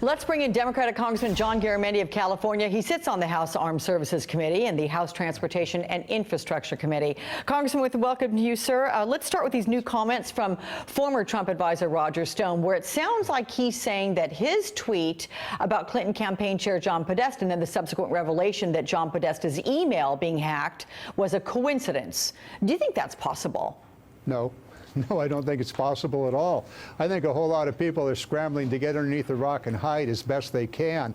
Let's bring in Democratic Congressman John Garamendi of California. He sits on the House Armed Services Committee and the House Transportation and Infrastructure Committee. Congressman, with welcome to you, sir. Let's start with these new comments from former Trump advisor Roger Stone, where it sounds like he's saying that his tweet about Clinton campaign chair John Podesta and then the subsequent revelation that John Podesta's email being hacked was a coincidence. Do you think that's possible? No. No, I don't think it's possible at all. I think a whole lot of people are scrambling to get underneath the rock and hide as best they can.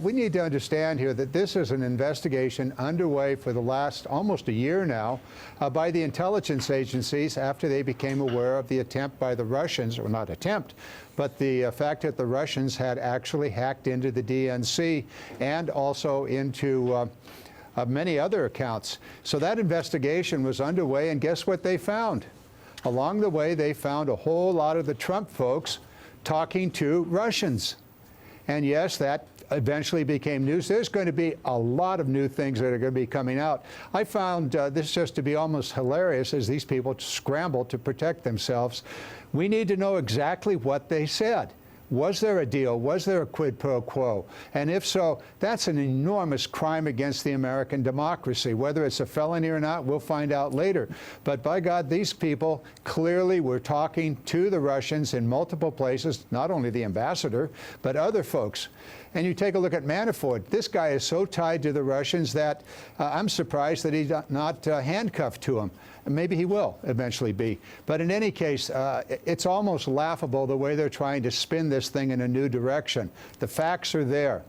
We need to understand here that this is an investigation underway for the last almost a year now by the intelligence agencies after they became aware of the attempt by the Russians, or not attempt, but the fact that the Russians had actually hacked into the DNC and also into many other accounts. So that investigation was underway, and guess what they found? Along the way, they found a whole lot of the Trump folks talking to Russians. And yes, that eventually became news. There's going to be a lot of new things that are going to be coming out. I found this just to be almost hilarious as these people scramble to protect themselves. We need to know exactly what they said. Was there a deal? Was there a quid pro quo? And if so, that's an enormous crime against the American democracy. Whether it's a felony or not, we'll find out later. But by God, these people clearly were talking to the Russians in multiple places, not only the ambassador, but other folks. And you take a look at Manafort. This guy is so tied to the Russians that I'm surprised that he's not handcuffed to him. Maybe he will eventually be. But in any case, it's almost laughable the way they're trying to spin this thing in a new direction. The facts are there.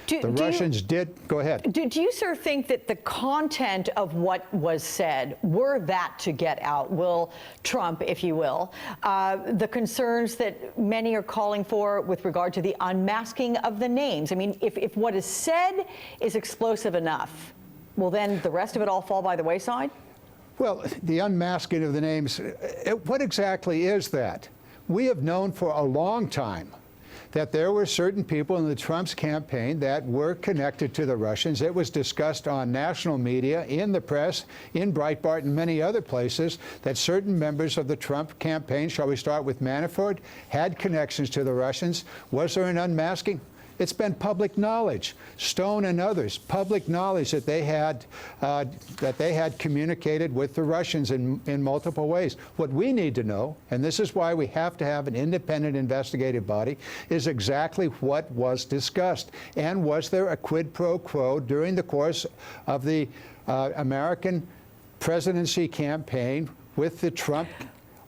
The Russians did. Go ahead. Do you, sir, think that the content of what was said, were that to get out, will Trump, if you will, the concerns that many are calling for with regard to the unmasking of the names? I mean, if what is said is explosive enough, will then the rest of it all fall by the wayside? Well, the unmasking of the names, what exactly is that? We have known for a long time that there were certain people in the Trump's campaign that were connected to the Russians. It was discussed on national media, in the press, in Breitbart, and many other places, that certain members of the Trump campaign, shall we start with Manafort, had connections to the Russians. Was there an unmasking? It's been public knowledge. Stone and others, public knowledge that they had communicated with the Russians in multiple ways. What we need to know, and this is why we have to have an independent investigative body, is exactly what was discussed. And was there a quid pro quo during the course of the American presidency campaign with the Trump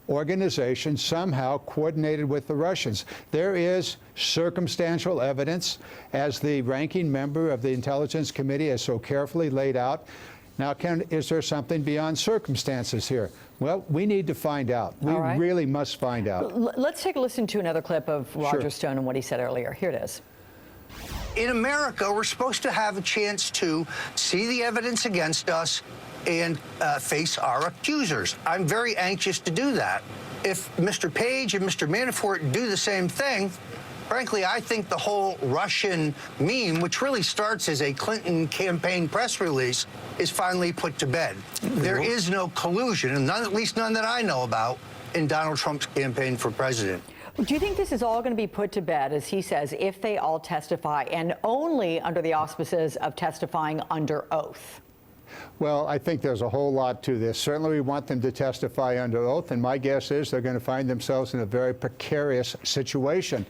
organization somehow coordinated with the Russians? There is circumstantial evidence, as the ranking member of the Intelligence Committee has so carefully laid out. Now, is there something beyond circumstances here? Well, we need to find out. We really must find out. Let's take a listen to another clip of Roger Stone and what he said earlier. Here it is. In America, we're supposed to have a chance to see the evidence against us and face our accusers. I'm very anxious to do that. If Mr. Page and Mr. Manafort do the same thing, frankly, I think the whole Russian meme, which really starts as a Clinton campaign press release, is finally put to bed. There is no collusion, and at least none that I know about, in Donald Trump's campaign for president. Do you think this is all going to be put to bed, as he says, if they all testify, and only under the auspices of testifying under oath? Well, I think there's a whole lot to this. Certainly we want them to testify under oath, and my guess is they're going to find themselves in a very precarious situation.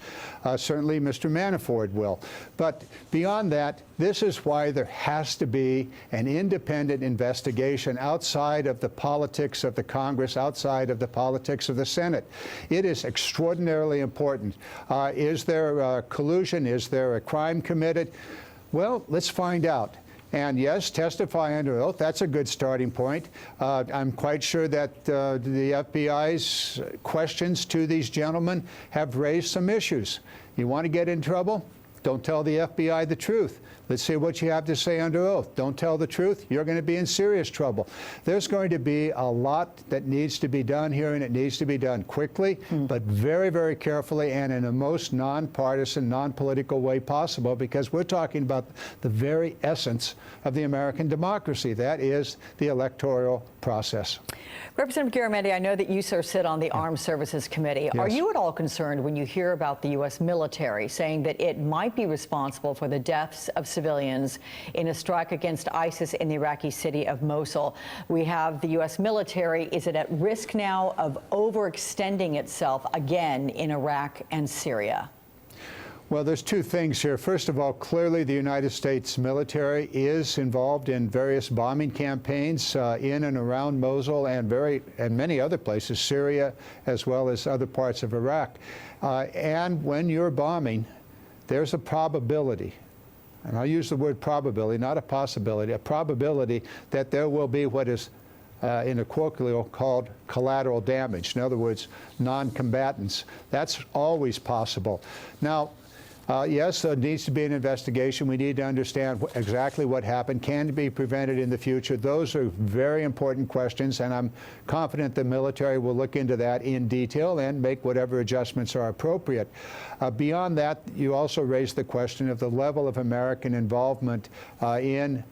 Certainly Mr. Manafort will. But beyond that, this is why there has to be an independent investigation outside of the politics of the Congress, outside of the politics of the Senate. It is extraordinarily important. Is there collusion? Is there a crime committed? Well, let's find out. And yes, testify under oath, that's a good starting point. I'm quite sure that the FBI's questions to these gentlemen have raised some issues. You want to get in trouble? Don't tell the FBI the truth. Let's see what you have to say under oath. Don't tell the truth, you're going to be in serious trouble. There's going to be a lot that needs to be done here, and it needs to be done quickly, but very, very carefully and in the most nonpartisan, non-political way possible, because we're talking about the very essence of the American democracy. That is the electoral process. Representative Garamendi, I know that you, sir, sit on the Armed Services Committee. Yes. Are you at all concerned when you hear about the U.S. military saying that it might be responsible for the deaths of civilians in a strike against ISIS in the Iraqi city of Mosul? We have the U.S. military. Is it at risk now of overextending itself again in Iraq and Syria? Well, there's two things here. First of all, clearly the United States military is involved in various bombing campaigns in and around Mosul and many other places, Syria, as well as other parts of Iraq. And when you're bombing, there's a probability, and I'll use the word probability, not a possibility, a probability that there will be what is in a colloquial called collateral damage. In other words, non-combatants. That's always possible. Now, yes, there needs to be an investigation. We need to understand exactly what happened. Can it be prevented in the future? Those are very important questions, and I'm confident the military will look into that in detail and make whatever adjustments are appropriate. Beyond that, you also raised the question of the level of American involvement in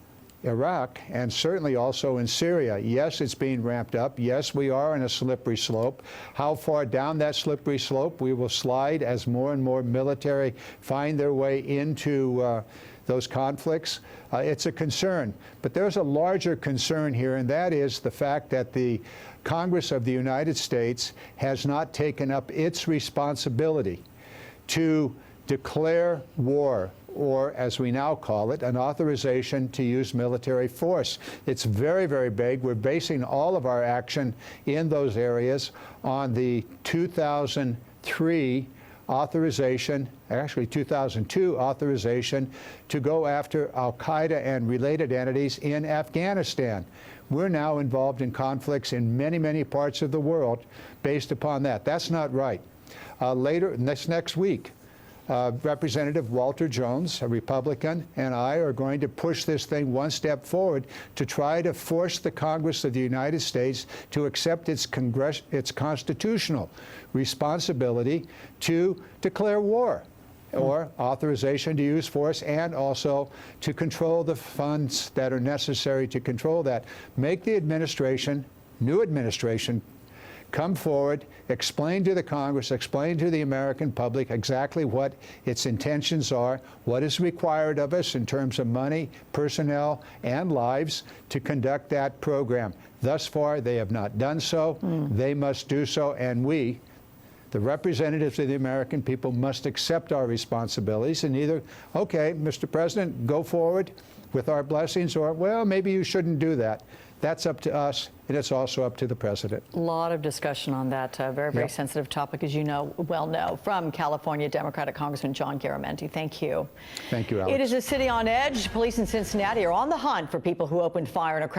Iraq, and certainly also in Syria. Yes, it's being ramped up. Yes, we are on a slippery slope. How far down that slippery slope we will slide as more and more military find their way into those conflicts, it's a concern. But there's a larger concern here, and that is the fact that the Congress of the United States has not taken up its responsibility to declare war, or as we now call it, an authorization to use military force. It's very, very big. We're basing all of our action in those areas on the 2003 authorization, actually 2002 authorization, to go after al-Qaeda and related entities in Afghanistan. We're now involved in conflicts in many, many parts of the world based upon that. That's not right. Later, next week, Representative Walter Jones, a Republican, and I are going to push this thing one step forward to try to force the Congress of the United States to accept its constitutional responsibility to declare war, or authorization to use force, and also to control the funds that are necessary to control that. Make the administration, new administration, come forward, explain to the Congress, explain to the American public exactly what its intentions are, what is required of us in terms of money, personnel, and lives to conduct that program. Thus far, they have not done so. They must do so, and we, the representatives of the American people, must accept our responsibilities and either, okay, Mr. President, go forward with our blessings, or, well, maybe you shouldn't do that. That's up to us, and it's also up to the president. A lot of discussion on that very sensitive topic, as you well know. From California, Democratic Congressman John Garamendi. Thank you. Thank you, Alex. It is a city on edge. Police in Cincinnati are on the hunt for people who opened fire in a crowd